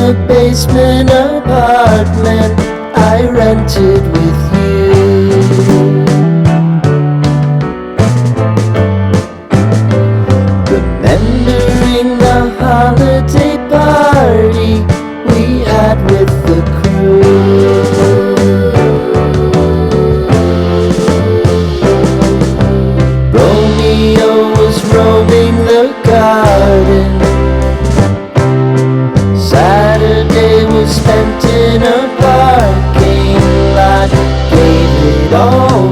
the basement apartment I rented with you. Remembering the holiday party we had with the crew. Romeo was roaming the garden. Saturday was spent in a parking lot. Gave it all